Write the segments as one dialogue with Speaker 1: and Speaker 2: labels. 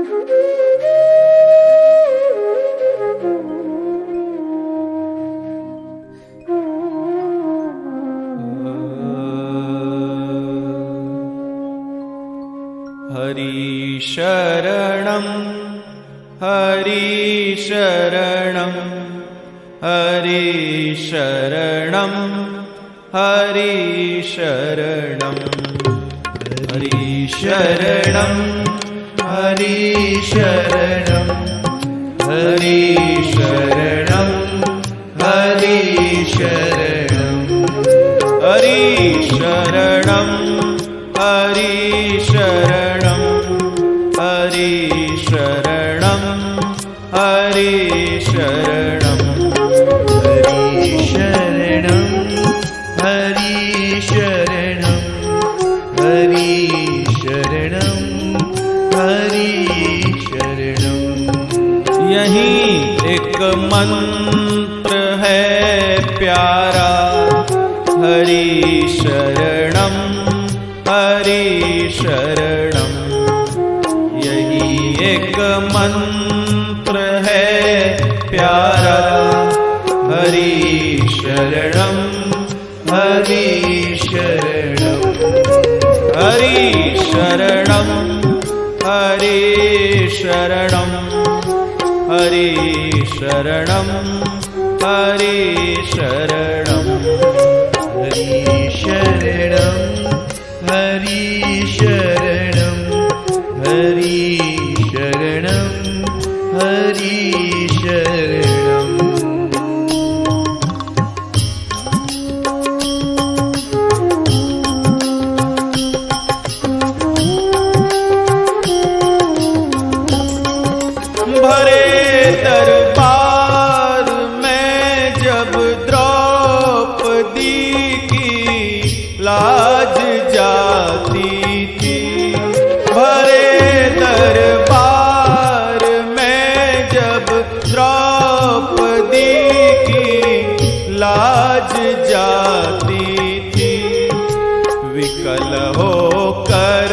Speaker 1: हरिशरणं हरिशरणं हरिशरणं हरिशरणं हरिशरणं हरिशरणं हरिशरणं हरिशरणं हरिशरणं हरिशरणं हरिशरणं हरिशरणं हरिशरणं हरिशरणं हरिशरणं हरिशरणं। यही एक मंत्र है प्यारा, हरिशरणं हरिशरणं। यही एक मंत्र है प्यारा, हरिशरणं हरिशरणं हरिशरणं हरिशरणं हरिशरणं हरिशरणं हरिशरणं हरिशरणं हरिशरणं हरिशरणं। भरे दरबार में जब द्रौपदी की लाज जाती थी, भरे दरबार में जब द्रौपदी की लाज जाती थी, विकल होकर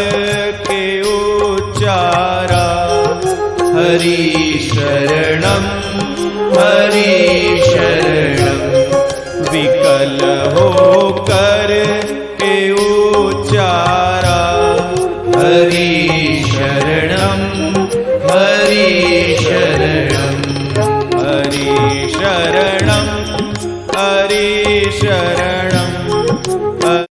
Speaker 1: के उच्चारा, हरिशरणं हरिशरणं। विकल होकर के उच्चारा,